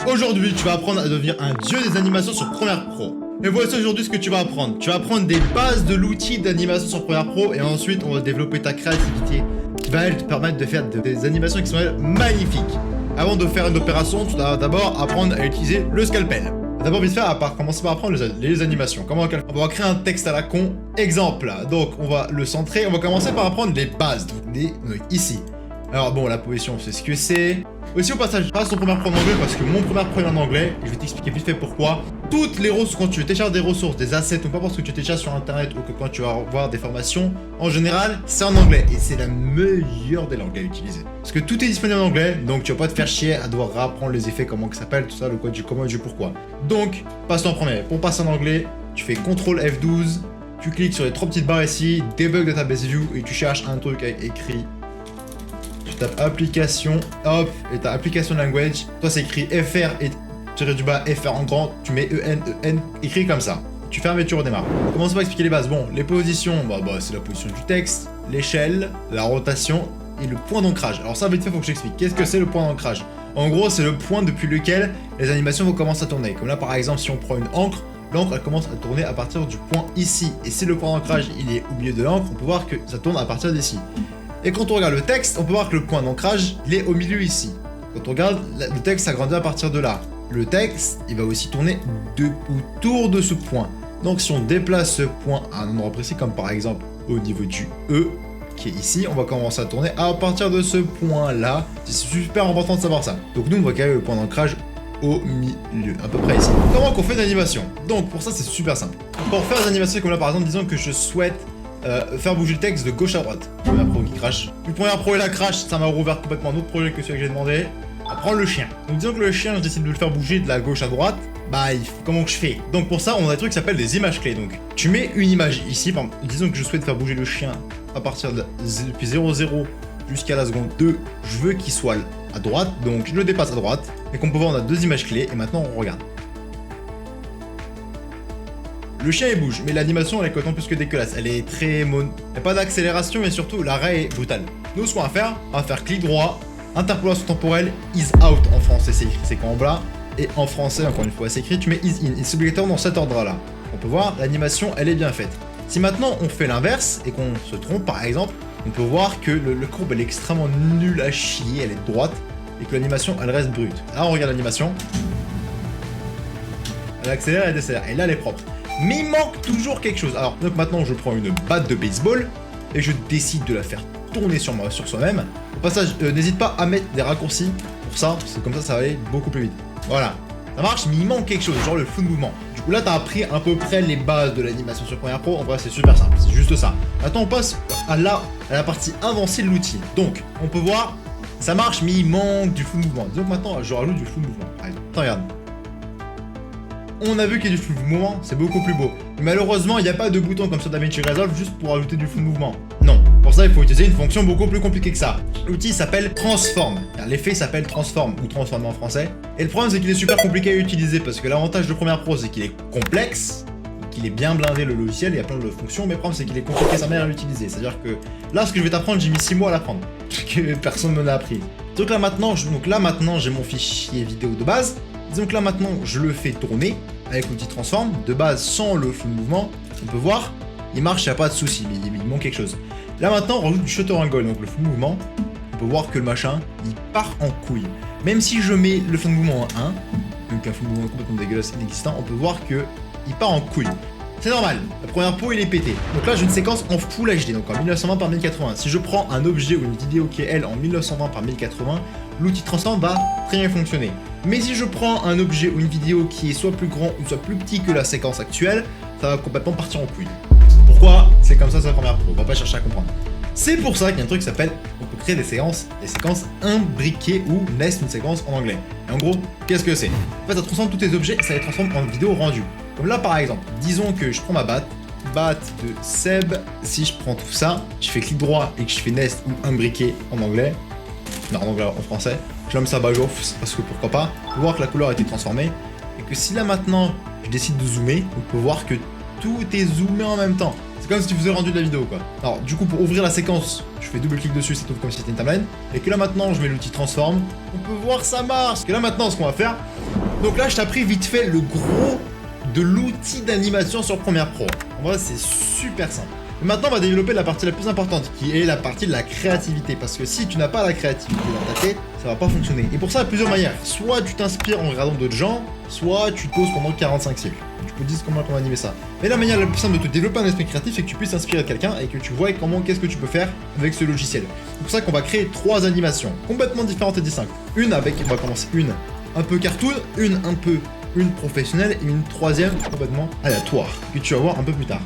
Aujourd'hui, tu vas apprendre à devenir un dieu des animations sur Premiere Pro. Et voici aujourd'hui ce que tu vas apprendre. Tu vas apprendre des bases de l'outil d'animation sur Premiere Pro et ensuite on va développer ta créativité qui va te permettre de faire des animations qui sont magnifiques. Avant de faire une opération, tu dois d'abord apprendre à utiliser le scalpel. D'abord vite fait, commencer par apprendre les animations. On va créer un texte à la con. Exemple. Donc on va le centrer. On va commencer par apprendre les bases. Donc ici. Alors bon, la position, c'est ce que c'est. Aussi au passage, passe ton Premiere Pro en anglais parce que mon Premiere Pro est en anglais. Et je vais t'expliquer vite fait pourquoi. Toutes les ressources, quand tu télécharges des ressources, des assets, ou pas parce que tu télécharges sur internet ou que quand tu vas voir des formations, en général, c'est en anglais. Et c'est la meilleure des langues à utiliser. Parce que tout est disponible en anglais, donc tu vas pas te faire chier à devoir réapprendre les effets, comment que ça s'appelle, tout ça, le quoi du comment et du pourquoi. Donc, passe en premier. Pour passer en anglais, tu fais CTRL F12, tu cliques sur les trois petites barres ici, Debug Database View, et tu cherches un truc avec écrit. Tu tapes application, hop, et ta application language. Toi, c'est écrit FR et tiré du bas, FR en grand, tu mets EN, écrit comme ça. Tu fermes et tu redémarres. Commence par expliquer les bases. Bon, les positions, c'est la position du texte, l'échelle, la rotation et le point d'ancrage. Alors ça, vite fait, faut que je t'explique. Qu'est-ce que c'est le point d'ancrage? En gros, c'est le point depuis lequel les animations vont commencer à tourner. Comme là, par exemple, si on prend une encre, l'encre, elle commence à tourner à partir du point ici. Et si le point d'ancrage, il est au milieu de l'encre, on peut voir que ça tourne à partir d'ici. Et quand on regarde le texte, on peut voir que le point d'ancrage, il est au milieu ici. Quand on regarde, le texte s'agrandit à partir de là. Le texte, il va aussi tourner autour de ce point. Donc si on déplace ce point à un endroit précis, comme par exemple au niveau du E, qui est ici, on va commencer à tourner à partir de ce point-là. C'est super important de savoir ça. Donc nous, on va caler le point d'ancrage au milieu, à peu près ici. Comment qu'on fait une animation? Donc pour ça, c'est super simple. Pour faire des animations comme là, par exemple, disons que je souhaite faire bouger le texte de gauche à droite. Première pro qui crache. Le Premiere Pro et la crash, ça m'a rouvert complètement un autre projet que celui que j'ai demandé. À prendre le chien. Donc disons que le chien, je décide de le faire bouger de la gauche à droite. Comment que je fais? Donc pour ça, on a des trucs qui s'appellent des images clés. Donc tu mets une image ici. Par exemple, disons que je souhaite faire bouger le chien à partir depuis 0,0 jusqu'à la seconde 2. Je veux qu'il soit à droite. Donc je le dépasse à droite. Et comme on peut voir, on a deux images clés. Et maintenant, on regarde. Le chien il bouge, mais l'animation elle est complètement plus que dégueulasse. Elle est très Il n'y a pas d'accélération et surtout l'arrêt est brutal. Nous ce qu'on va faire, clic droit, interpolation temporelle, is out en français c'est écrit, c'est quand en bas. Et en français, encore une fois c'est écrit, tu mets is in. Et c'est obligatoire dans cet ordre là. On peut voir, l'animation elle est bien faite. Si maintenant on fait l'inverse et qu'on se trompe par exemple, on peut voir que le courbe elle est extrêmement nulle à chier, elle est droite. Et que l'animation elle reste brute. Là on regarde l'animation. Elle accélère et elle décélère. Et là elle est propre. Mais il manque toujours quelque chose. Alors, donc maintenant, je prends une batte de baseball et je décide de la faire tourner sur soi-même. Au passage, n'hésite pas à mettre des raccourcis pour ça, parce que comme ça va aller beaucoup plus vite. Voilà. Ça marche, mais il manque quelque chose, genre le flou de mouvement. Du coup, là, t'as appris à peu près les bases de l'animation sur Premiere Pro. En vrai, c'est super simple, c'est juste ça. Maintenant, on passe à la partie avancée de l'outil. Donc, on peut voir, ça marche, mais il manque du flou de mouvement. Donc maintenant, je rajoute du flou de mouvement. Allez, regarde. On a vu qu'il y a du flou de mouvement, c'est beaucoup plus beau. Mais malheureusement, il n'y a pas de bouton comme sur DaVinci Resolve juste pour ajouter du flou de mouvement. Non. Pour ça, il faut utiliser une fonction beaucoup plus compliquée que ça. L'outil s'appelle Transform. L'effet s'appelle Transform ou Transform en français. Et le problème, c'est qu'il est super compliqué à utiliser parce que l'avantage de Premiere Pro, c'est qu'il est complexe, qu'il est bien blindé le logiciel, il y a plein de fonctions, mais le problème, c'est qu'il est compliqué sa manière à l'utiliser. C'est-à-dire que là, ce que je vais t'apprendre, j'ai mis 6 mois à l'apprendre. Que personne ne me l'a appris. Donc là, maintenant, j'ai mon fichier vidéo de base. Disons que là maintenant je le fais tourner avec l'outil Transform, de base sans le flou de mouvement, on peut voir, il marche, il n'y a pas de souci, mais il manque quelque chose. Là maintenant on rajoute du shutter angle, donc le flou de mouvement, on peut voir que le machin, il part en couille. Même si je mets le flou de mouvement en 1, donc un flou de mouvement complètement dégueulasse inexistant, on peut voir que il part en couille. C'est normal, la Premiere Pro il est pété. Donc là j'ai une séquence en Full HD, donc en 1920 par 1080. Si je prends un objet ou une vidéo qui est elle en 1920 par 1080, l'outil Transform va très bien fonctionner. Mais si je prends un objet ou une vidéo qui est soit plus grand ou soit plus petit que la séquence actuelle, ça va complètement partir en couille. Pourquoi? C'est comme ça Premiere Pro, on va pas chercher à comprendre. C'est pour ça qu'il y a un truc qui s'appelle, on peut créer des séquences imbriquées ou nest une séquence en anglais. Et en gros, qu'est-ce que c'est? En fait, ça transforme tous tes objets et ça les transforme en vidéo rendue. Comme là par exemple, disons que je prends ma batte de Seb, si je prends tout ça, je fais clic droit et que je fais nest ou imbriqué en anglais, non en anglais en français, je mets ça bas gauche parce que pourquoi pas, on peut voir que la couleur a été transformée et que si là maintenant je décide de zoomer, on peut voir que tout est zoomé en même temps. C'est comme si tu faisais le rendu de la vidéo quoi. Alors du coup pour ouvrir la séquence, je fais double clic dessus, ça t'ouvre comme si c'était une timeline. Et que là maintenant je mets l'outil transform, on peut voir ça marche. Et là maintenant ce qu'on va faire, donc là je t'ai appris vite fait le gros de l'outil d'animation sur Premiere Pro. En vrai c'est super simple. Et maintenant on va développer la partie la plus importante, qui est la partie de la créativité. Parce que si tu n'as pas la créativité dans ta tête, ça va pas fonctionner. Et pour ça, il y a plusieurs manières. Soit tu t'inspires en regardant d'autres gens, soit tu te poses pendant 45 cycles. Tu peux te dire comment on va animer ça. Mais la manière la plus simple de te développer un esprit créatif, c'est que tu puisses t'inspirer de quelqu'un et que tu vois qu'est-ce que tu peux faire avec ce logiciel. C'est pour ça qu'on va créer 3 animations complètement différentes et distinctes. Une avec, on va commencer une un peu cartoon, une professionnelle et une troisième complètement aléatoire, que tu vas voir un peu plus tard.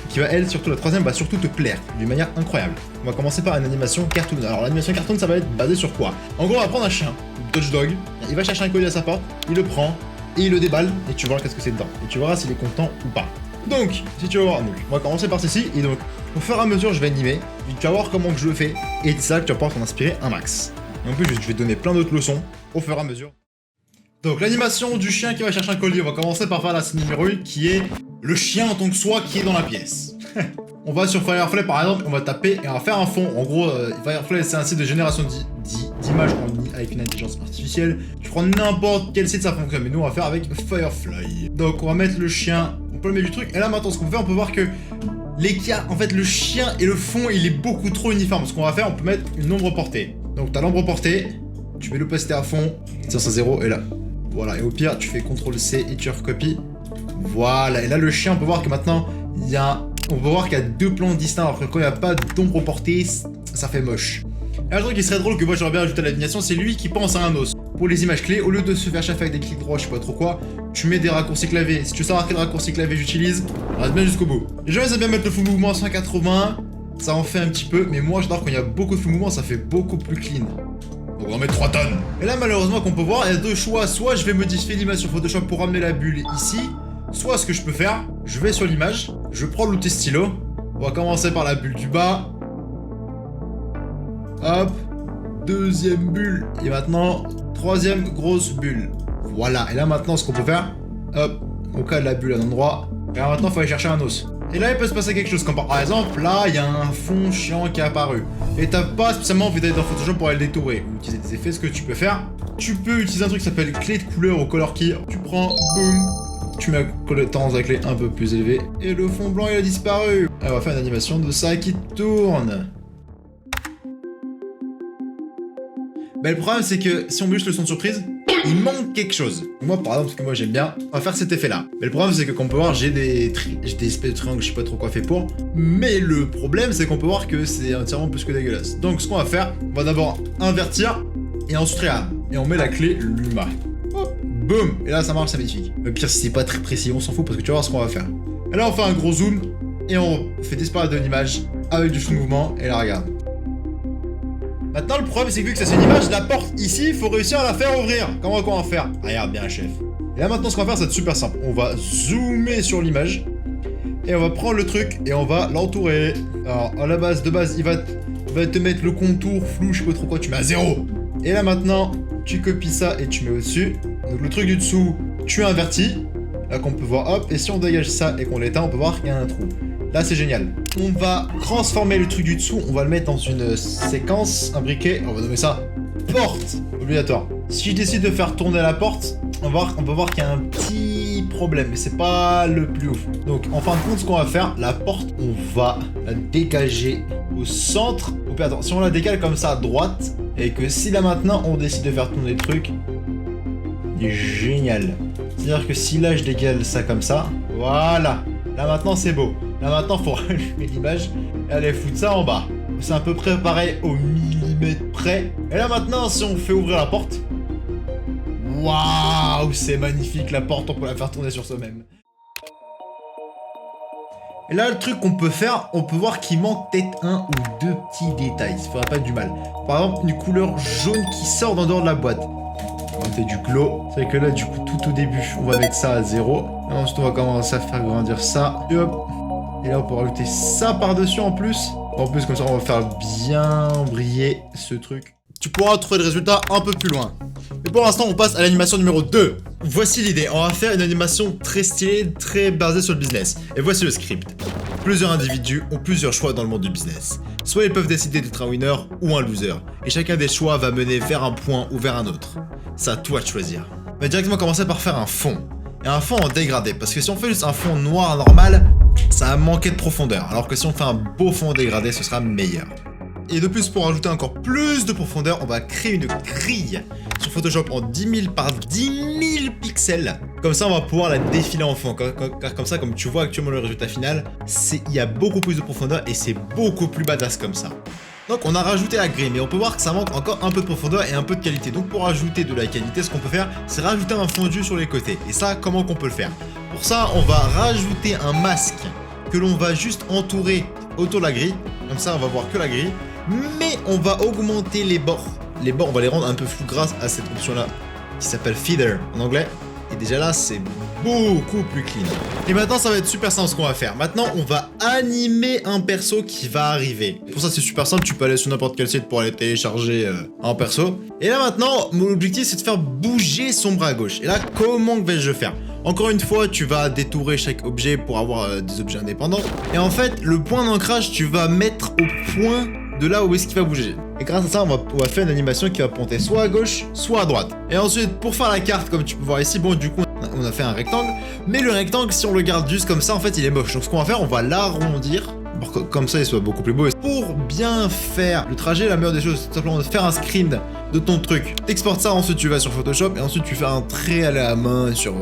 Qui va, elle, surtout la troisième, va surtout te plaire d'une manière incroyable. On va commencer par une animation cartoon. Alors l'animation cartoon, ça va être basé sur quoi? En gros, on va prendre un chien, Dodge Dog, il va chercher un colis à sa porte, il le prend, et il le déballe, et tu verras qu'est-ce que c'est dedans. Et tu verras s'il est content ou pas. Donc, si tu vas voir, on va commencer par ceci, et donc, au fur et à mesure, je vais animer, et tu vas voir comment que je le fais, et c'est ça que tu vas pouvoir t'en inspirer un max. Et en plus, je vais te donner plein d'autres leçons, au fur et à mesure. Donc, l'animation du chien qui va chercher un colis, on va commencer par faire la scène numéro 1, qui est le chien en tant que soi qui est dans la pièce. On va sur Firefly par exemple, on va taper et on va faire un fond. En gros, Firefly c'est un site de génération d'images avec une intelligence artificielle. Tu prends n'importe quel site, ça fonctionne. Mais nous on va faire avec Firefly. Donc on va mettre le chien au premier du truc. Et là maintenant ce qu'on fait, on peut voir que l'écart, en fait le chien et le fond il est beaucoup trop uniforme. Ce qu'on va faire, on peut mettre une ombre portée. Donc t'as l'ombre portée, tu mets l'opacité à fond, ça c'est 0 et là. Voilà, et au pire tu fais CTRL-C et tu recopies. Voilà, et là le chien, on peut voir que maintenant on peut voir qu'il y a 2 plans distincts, alors que quand il n'y a pas d'ombre portée, ça fait moche. Et un truc qui serait drôle que moi j'aurais bien ajouté à l'animation, c'est lui qui pense à un os. Pour les images clés, au lieu de se faire chauffer avec des clics droits, je sais pas trop quoi, tu mets des raccourcis clavier. Si tu veux savoir quel raccourci clavier j'utilise, reste bien jusqu'au bout. Les gens ils aiment bien mettre le full mouvement à 180, ça en fait un petit peu, mais moi j'adore quand il y a beaucoup de full mouvement, ça fait beaucoup plus clean. Donc on va mettre 3 tonnes. Et là malheureusement qu'on peut voir, il y a 2 choix, soit je vais modifier l'image sur Photoshop pour ramener la bulle ici, soit ce que je peux faire, je vais sur l'image, je prends l'outil stylo, on va commencer par la bulle du bas. Hop, deuxième bulle, et maintenant, troisième grosse bulle. Voilà, et là maintenant ce qu'on peut faire, hop, on cale la bulle à un endroit, et là maintenant il faut aller chercher un os. Et là il peut se passer quelque chose, comme par exemple, là il y a un fond chiant qui est apparu. Et t'as pas spécialement envie d'aller dans Photoshop pour aller le détourer, ou utiliser des effets, ce que tu peux faire. Tu peux utiliser un truc qui s'appelle clé de couleur ou color key, tu prends, boum, tu mets la tendance à clé un peu plus élevée, et le fond blanc il a disparu. Et on va faire une animation de ça qui tourne. Bah le problème c'est que si on met juste le son de surprise, il manque quelque chose. Moi par exemple, parce que moi j'aime bien, on va faire cet effet là. Mais le problème c'est que comme on peut voir, j'ai des espèces de triangles, je sais pas trop quoi faire pour. Mais le problème c'est qu'on peut voir que c'est entièrement plus que dégueulasse. Donc ce qu'on va faire, on va d'abord invertir, et ensuite réal. Et on met la clé Luma. Hop, boum. Et là ça marche, c'est magnifique. Le pire si c'est pas très précis, on s'en fout parce que tu vas voir ce qu'on va faire. Et là on fait un gros zoom, et on fait disparaître de l'image avec du mouvement, et là regarde. Maintenant le problème c'est que vu que ça c'est une image, la porte ici, il faut réussir à la faire ouvrir. Comment on va faire? Regarde bien chef. Et là maintenant ce qu'on va faire c'est super simple. On va zoomer sur l'image, et on va prendre le truc, et on va l'entourer. Alors à la base, de base, il va te mettre le contour flou, je sais pas trop quoi, tu mets à 0. Et là maintenant, tu copies ça et tu mets au-dessus. Donc le truc du dessous, tu invertis. Là qu'on peut voir, hop, et si on dégage ça et qu'on l'éteint, on peut voir qu'il y a un trou. Là c'est génial. On va transformer le truc du dessous, on va le mettre dans une séquence, un briquet, on va nommer ça porte, obligatoire. Si je décide de faire tourner la porte, on peut voir qu'il y a un petit problème, mais c'est pas le plus ouf. Donc en fin de compte, ce qu'on va faire, la porte, on va la dégager au centre. Ou attends, si on la décale comme ça à droite, et que si là maintenant on décide de faire tourner le truc, il est génial. C'est-à-dire que si là je décale ça comme ça, voilà. Là maintenant c'est beau. Là maintenant faut rallumer l'image et aller foutre ça en bas. C'est à peu près pareil au millimètre près. Et là maintenant si on fait ouvrir la porte, waouh, c'est magnifique la porte, on peut la faire tourner sur soi-même. Et là le truc qu'on peut faire, on peut voir qu'il manque peut-être 1 ou 2 petits détails, ça fera pas du mal. Par exemple une couleur jaune qui sort d'en dehors de la boîte. On fait du glow. C'est vrai que là, du coup, tout au début, on va mettre ça à 0. Et ensuite, on va commencer à faire grandir ça. Et hop. Et là, on peut rajouter ça par-dessus en plus. En plus, comme ça, on va faire bien briller ce truc. Tu pourras trouver le résultat un peu plus loin. Mais pour l'instant, on passe à l'animation numéro 2. Voici l'idée. On va faire une animation très stylée, très basée sur le business. Et voici le script. Plusieurs individus ont plusieurs choix dans le monde du business. Soit ils peuvent décider d'être un winner ou un loser, et chacun des choix va mener vers un point ou vers un autre. C'est à toi de choisir. On va directement commencer par faire un fond. Et un fond en dégradé, parce que si on fait juste un fond noir normal, ça va manquer de profondeur, alors que si on fait un beau fond dégradé, ce sera meilleur. Et de plus, pour ajouter encore plus de profondeur, on va créer une grille sur Photoshop en 10 000 par 10 000 pixels. Comme ça, on va pouvoir la défiler en fond. Car comme ça, comme tu vois actuellement le résultat final, il y a beaucoup plus de profondeur et c'est beaucoup plus badass comme ça. Donc on a rajouté la grille, mais on peut voir que ça manque encore un peu de profondeur et un peu de qualité. Donc pour ajouter de la qualité, ce qu'on peut faire, c'est rajouter un fondu sur les côtés. Et ça, comment qu'on peut le faire? Pour ça, on va rajouter un masque que l'on va juste entourer autour de la grille. Comme ça, on va voir que la grille. Mais on va augmenter les bords. Les bords, on va les rendre un peu flous grâce à cette option-là, qui s'appelle Feather en anglais. Et déjà là, c'est beaucoup plus clean. Et maintenant, ça va être super simple ce qu'on va faire. Maintenant, on va animer un perso qui va arriver. Pour ça, c'est super simple. Tu peux aller sur n'importe quel site pour aller télécharger un perso. Et là, maintenant, mon objectif, c'est de faire bouger son bras gauche. Et là, comment vais-je le faire? Encore une fois, tu vas détourer chaque objet pour avoir des objets indépendants. Et en fait, le point d'ancrage, tu vas mettre au point de là où est-ce qu'il va bouger. Et grâce à ça, on va faire une animation qui va pointer soit à gauche, soit à droite. Et ensuite, pour faire la carte, comme tu peux voir ici, bon, du coup, on a fait un rectangle. Mais le rectangle, si on le garde juste comme ça, en fait, il est moche. Donc ce qu'on va faire, on va l'arrondir pour que comme ça, il soit beaucoup plus beau. Et pour bien faire le trajet, la meilleure des choses, c'est tout simplement de faire un screen de ton truc. T'exportes ça, ensuite tu vas sur Photoshop, et ensuite tu fais un trait à la main sur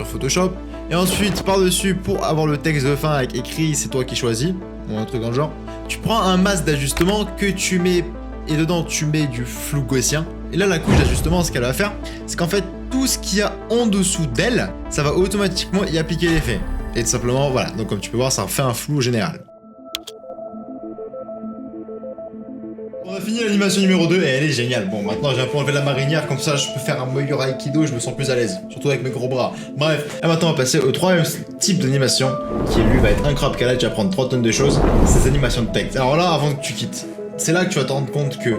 Photoshop. Et ensuite, par-dessus, pour avoir le texte de fin avec écrit, c'est toi qui choisis, ou un truc dans le genre, tu prends un masque d'ajustement que tu mets, et dedans tu mets du flou gaussien. Et là, la couche d'ajustement, ce qu'elle va faire, c'est qu'en fait, tout ce qu'il y a en dessous d'elle, ça va automatiquement y appliquer l'effet. Et tout simplement, voilà, donc comme tu peux voir, ça fait un flou général. On a fini l'animation numéro 2 et elle est géniale. Bon, maintenant j'ai un peu enlevé la marinière, comme ça je peux faire un meilleur aikido, je me sens plus à l'aise, surtout avec mes gros bras. Bref, et maintenant on va passer au troisième type d'animation, qui lui va être incroyable, car là tu vas prendre 3 tonnes de choses, c'est ces animations de texte. Alors là, avant que tu quittes, c'est là que tu vas te rendre compte que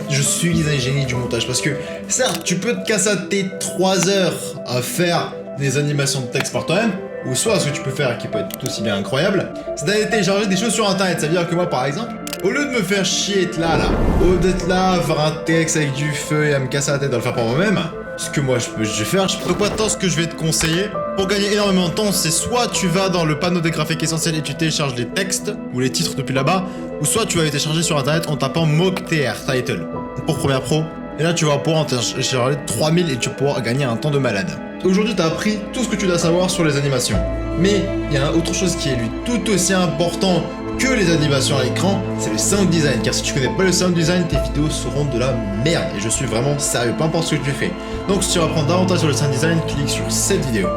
je suis un génie du montage, parce que certes, tu peux te casser tes 3 heures à faire des animations de texte par toi-même, ou soit ce que tu peux faire, qui peut être tout aussi bien incroyable, c'est d'aller télécharger des choses sur internet. Ça veut dire que moi par exemple, au lieu de me faire chier être là, au lieu d'être là, faire un texte avec du feu et à me casser la tête à le faire par moi-même, ce que moi je vais faire, donc maintenant ce que je vais te conseiller, pour gagner énormément de temps, c'est soit tu vas dans le panneau des graphiques essentiels et tu télécharges les textes, ou les titres depuis là-bas, ou soit tu vas les télécharger sur internet en tapant MockTR Title, pour Premiere Pro, et là tu vas pouvoir en télécharger 3000 et tu vas pouvoir gagner un temps de malade. Aujourd'hui tu as appris tout ce que tu dois savoir sur les animations, mais il y a autre chose qui est lui tout aussi important que les animations à l'écran, c'est le sound design, car si tu connais pas le sound design, tes vidéos seront de la merde, et je suis vraiment sérieux, peu importe ce que tu fais. Donc si tu veux apprendre davantage sur le sound design, clique sur cette vidéo.